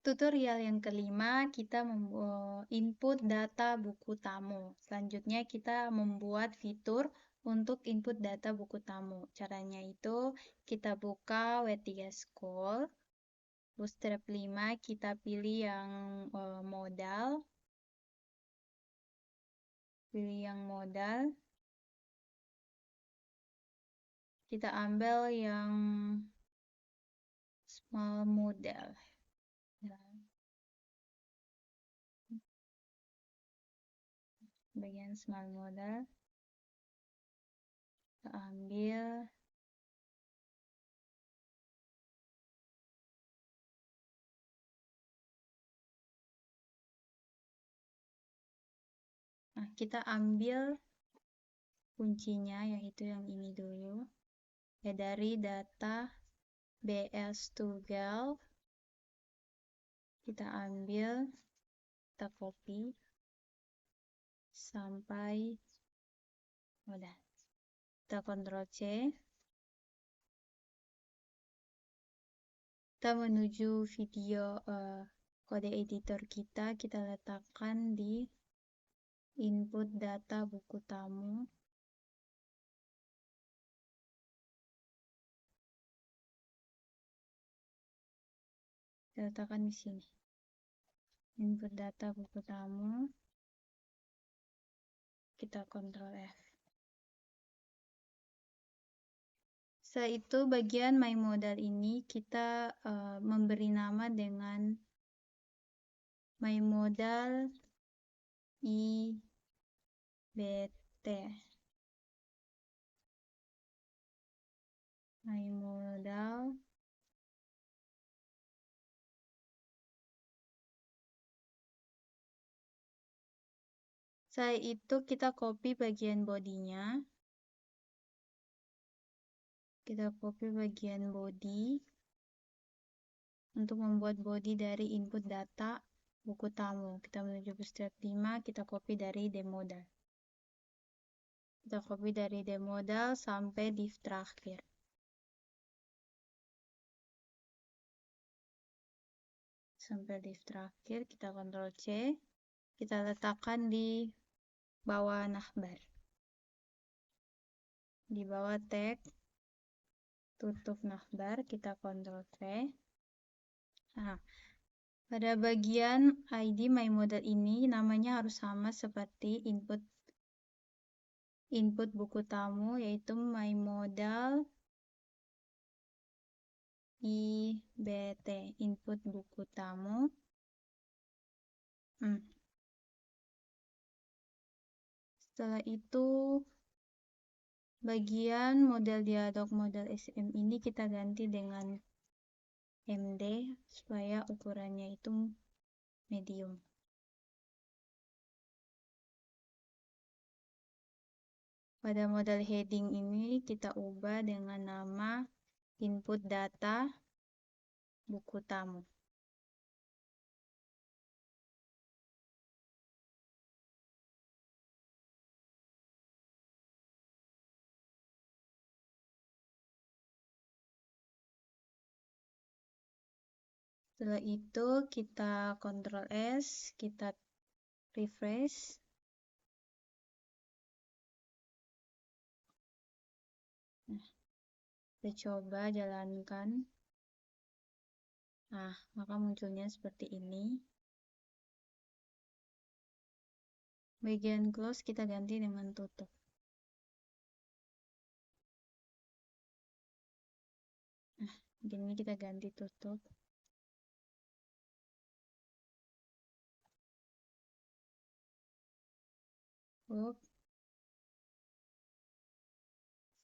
Tutorial yang kelima, kita input data buku tamu. Selanjutnya kita membuat fitur untuk input data buku tamu. Caranya itu kita buka W3 School, Bootstrap 5, kita pilih yang modal. Pilih yang modal. Kita ambil yang small model. Bagian small model. Kita ambil. Nah, kita ambil kuncinya, yaitu yang ini dulu. Ya, dari data BS Tugel, kita ambil, kita copy, sampai, udah. Kita Ctrl C. Kita menuju video kode editor kita letakkan di input data buku tamu. Kita letakkan di sini. Input data buku tamu. Kita Ctrl F. Setelah itu bagian my modal ini kita memberi nama dengan my modal IBT. My modal setelah itu kita copy bagian bodinya. Kita copy bagian body untuk membuat body dari input data buku tamu. Kita menuju Bootstrap 5, kita copy dari demodal. Kita copy dari demodal sampai div terakhir. Sampai div terakhir, kita Ctrl C. Kita letakkan di bawah navbar. Di bawah tag tutup navbar, kita Ctrl V. Nah, pada bagian ID my modal ini namanya harus sama seperti input buku tamu, yaitu my modal IBT, input buku tamu. Setelah itu bagian model dialog model SM ini kita ganti dengan MD supaya ukurannya itu medium. Pada model heading ini kita ubah dengan nama input data buku tamu. Setelah itu kita Ctrl S, kita refresh. Nah, kita coba jalankan. Nah, maka munculnya seperti ini. Bagian close kita ganti dengan tutup. Nah, ini kita ganti tutup.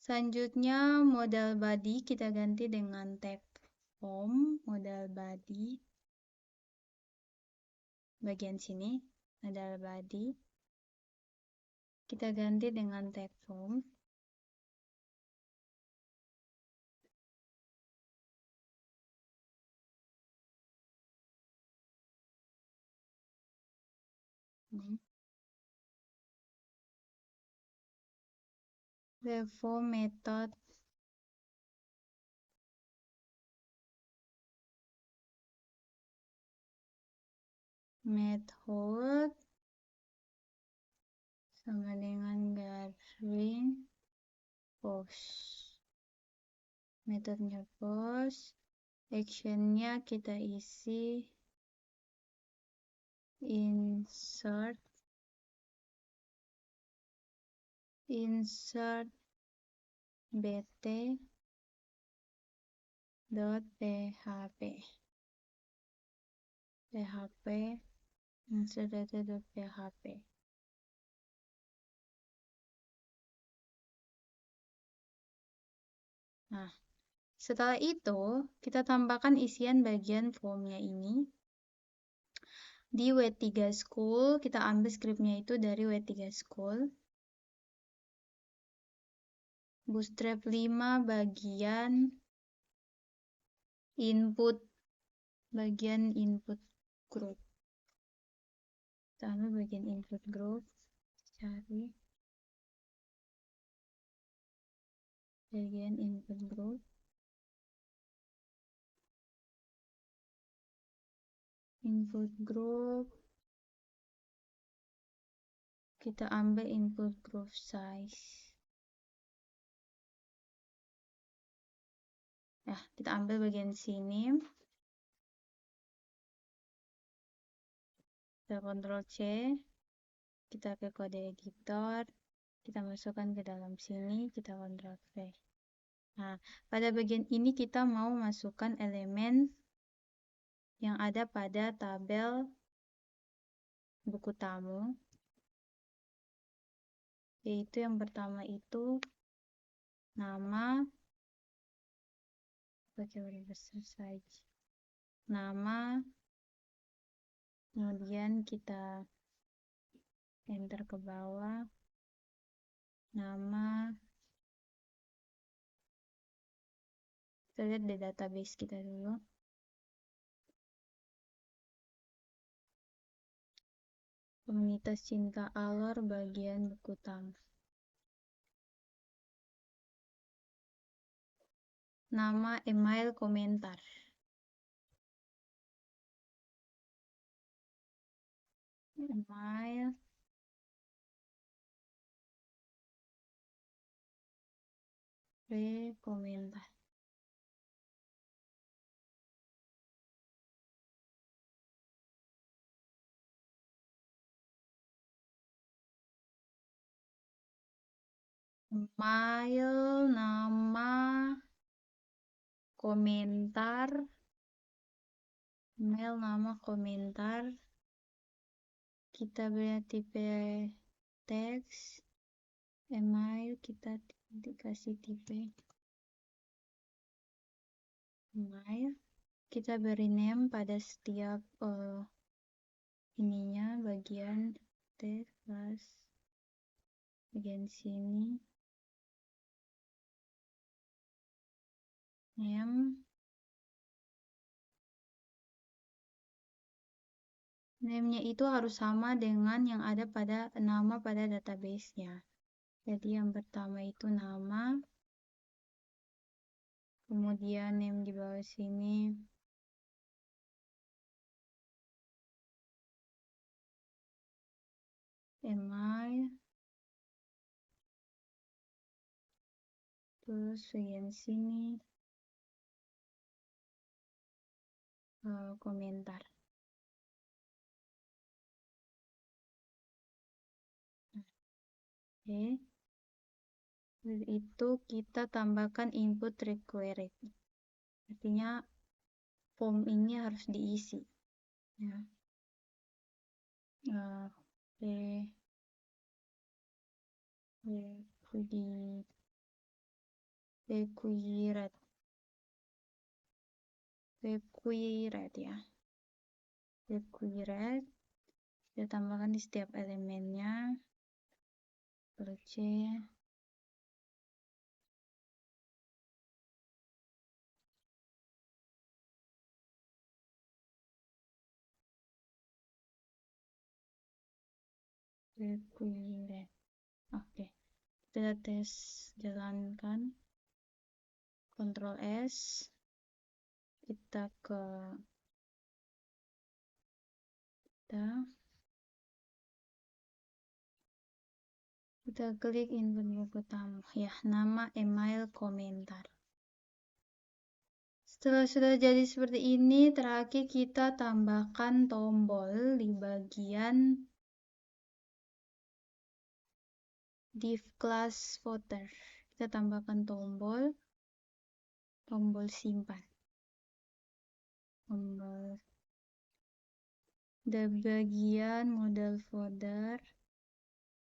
Selanjutnya modal body kita ganti dengan tag form, modal body. Bagian sini, modal body. Kita ganti dengan tag form. Waveform method method sama dengan garing post. Metodenya post, actionnya kita isi insert bt.php insert data.php. Nah, setelah itu kita tambahkan isian bagian formnya ini. Di W3 School, kita ambil scriptnya itu dari W3 School. Bootstrap 5 bagian input group. Kita ambil bagian input group, cari bagian input group. Input group, kita ambil input group size. Ya, kita ambil bagian sini. Kita Ctrl C, kita ke kode editor, kita masukkan ke dalam sini, kita Ctrl V. Nah, pada bagian ini kita mau masukkan elemen yang ada pada tabel buku tamu, yaitu yang pertama itu nama, pakai huruf besar saja, nama, kemudian kita enter ke bawah, nama, kita lihat di database kita dulu. Komunitas Cinta Alor bagian buku tamu. Nama, email, komentar. Email, komentar. Email, nama, komentar, email, nama, komentar. Kita beri tipe teks, email, kita dikasih tipe email. Kita beri name pada setiap ininya, bagian teks, plus bagian sini. Name. Name-nya itu harus sama dengan yang ada pada nama pada database-nya. Jadi yang pertama itu nama, kemudian name di bawah sini, email, terus bagian sini, komentar. Oke. Dari itu kita tambahkan input required. Artinya form ini harus diisi. Ya. Required ya. Required. Kita tambahkan di setiap elemennya. Ctrl C. Required. Oke. Kita tes jalankan. Ctrl S. Kita ke kita klik input buku tamu ya, nama, email, komentar. Setelah sudah jadi seperti ini, terakhir kita tambahkan tombol di bagian div class footer. Kita tambahkan tombol simpan. Di bagian model folder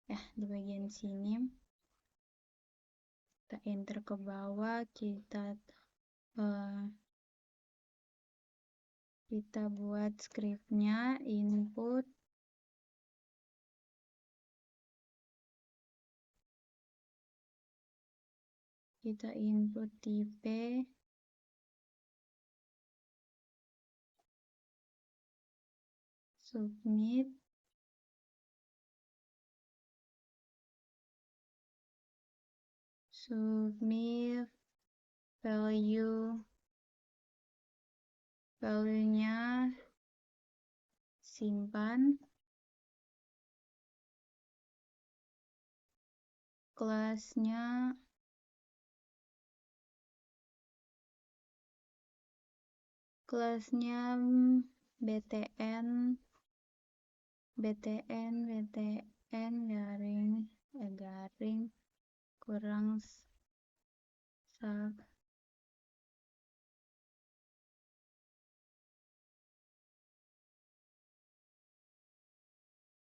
ya, di bagian sini kita enter ke bawah, kita buat scriptnya, input kita input tipe, submit, value-nya simpan, kelasnya btn garing kurang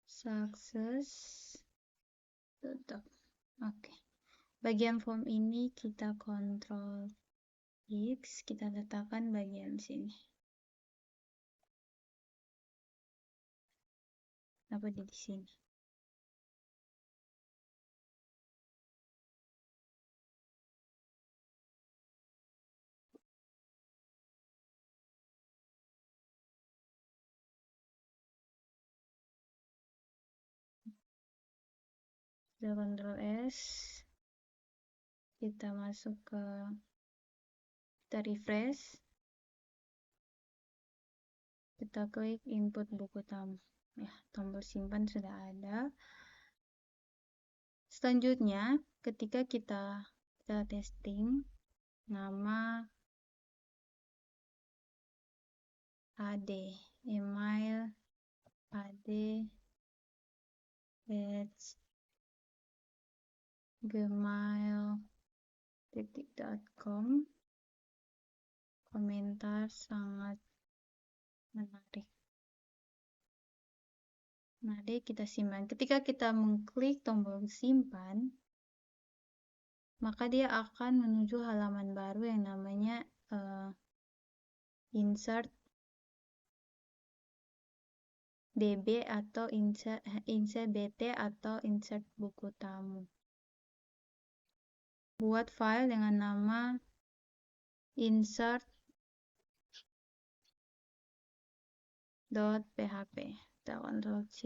sukses, tutup. Oke. Bagian form ini kita Ctrl X, kita letakkan bagian sini. Kenapa di sini? Kita Ctrl S, kita masuk ke, kita refresh, kita klik input buku tamu ya, tombol simpan sudah ada. Selanjutnya ketika kita testing, nama, ad, email, gmail.com, komentar sangat menarik. Kita simpan. Ketika kita mengklik tombol simpan, maka dia akan menuju halaman baru yang namanya insert bb atau insert bt atau insert buku tamu. Buat file dengan nama insert.php. Kita Ctrl C.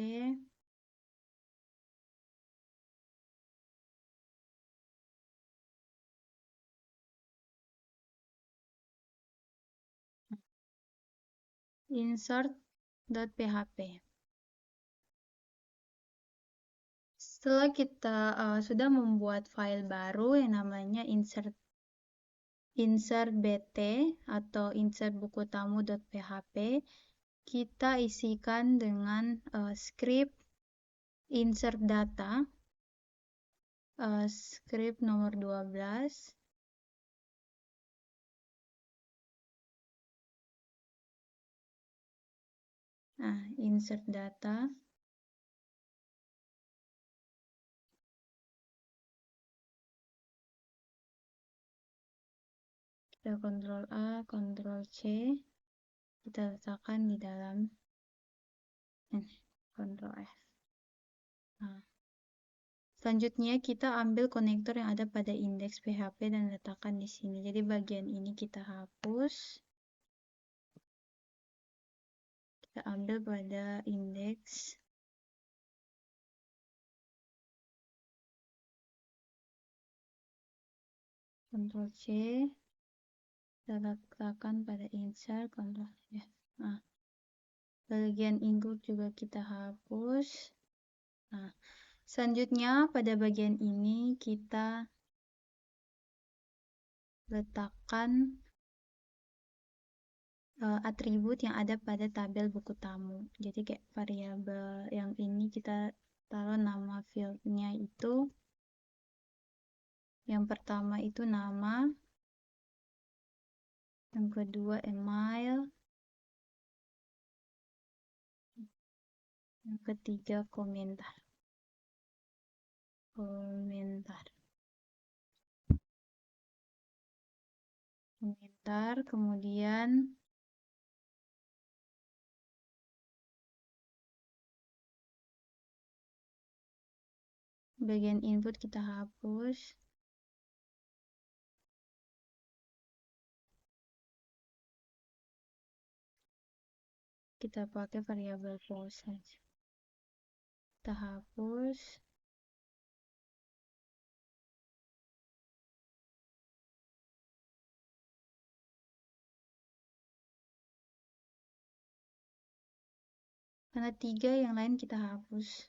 Insert.php. Setelah kita sudah membuat file baru yang namanya insert bt atau insert buku tamu.php, kita isikan dengan script insert data, script nomor 12. Nah, insert data. Kita Ctrl A, Ctrl C, kita letakkan di dalam Ctrl F. Nah, selanjutnya kita ambil konektor yang ada pada indeks PHP dan letakkan di sini. Jadi bagian ini kita hapus. Kita ambil pada indeks. Ctrl C. Kita letakkan pada insert, Ctrl F. Nah, Bagian include juga kita hapus. Nah, selanjutnya pada bagian ini kita letakkan atribut yang ada pada tabel buku tamu. Jadi kayak variabel yang ini kita taruh nama fieldnya itu. Yang pertama itu nama, yang kedua email, yang ketiga komentar. Kemudian bagian input kita hapus. Kita pakai variabel post saja. Kita hapus. Karena 3 yang lain kita hapus.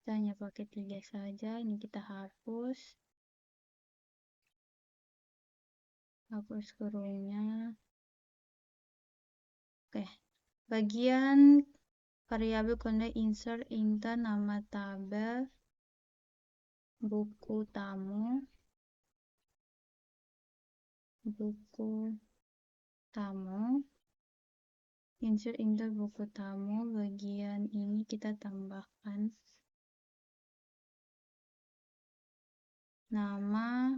Kita hanya pakai 3 saja. Ini kita hapus. Hapus kurungnya. Oke. Bagian variabel kemudian insert enter nama tabel buku tamu. Insert enter buku tamu. Bagian ini kita tambahkan nama,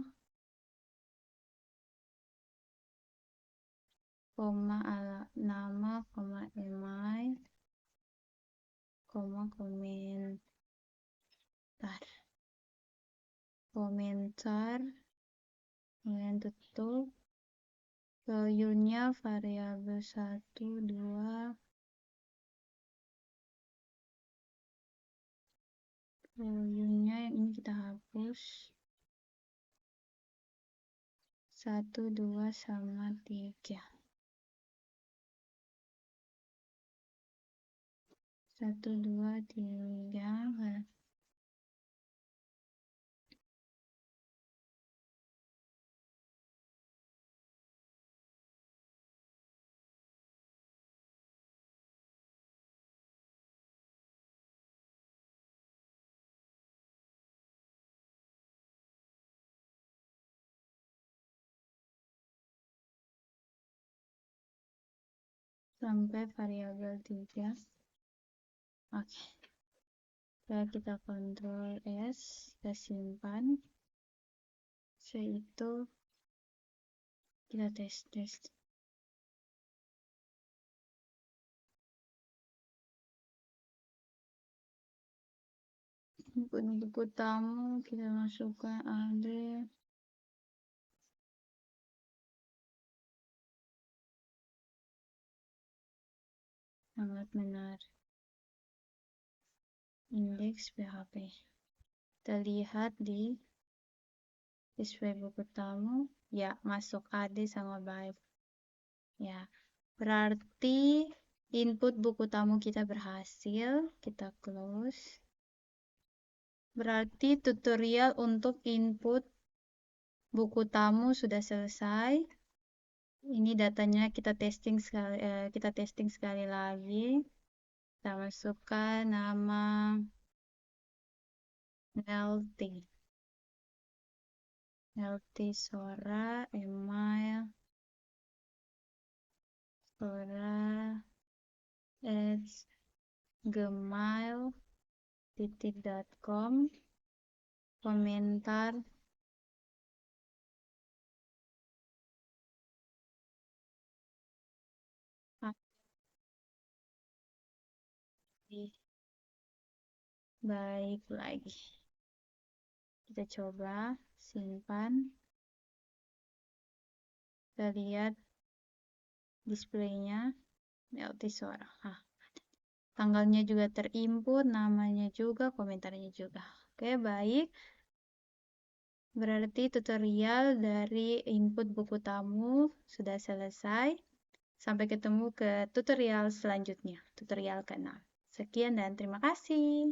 email, komentar, kemudian tutup. Value-nya variabel 1, 2. Value-nya yang ini kita hapus. 1, 2, sama 3. 1, 2, 3. Sampai variabel 3. Oke. Setelah kita Ctrl S, kita simpan. Setelah itu kita tes. Buku tamu kita masukkan ada. Sangat menarik. Indeks PHP. Kita lihat di display buku tamu. Ya, masuk AD sama baik. Ya, berarti input buku tamu kita berhasil. Kita close. Berarti tutorial untuk input buku tamu sudah selesai. Ini datanya kita testing sekali lagi. Kita masukkan nama LT Sora, email sora@gmail.com, komentar baik lagi. Kita coba simpan. Kita lihat displaynya LT Sora. Tanggalnya juga terinput, namanya juga, komentarnya juga. Oke, baik. Berarti tutorial dari input buku tamu sudah selesai. Sampai ketemu ke tutorial selanjutnya, tutorial ke-6. Sekian dan terima kasih.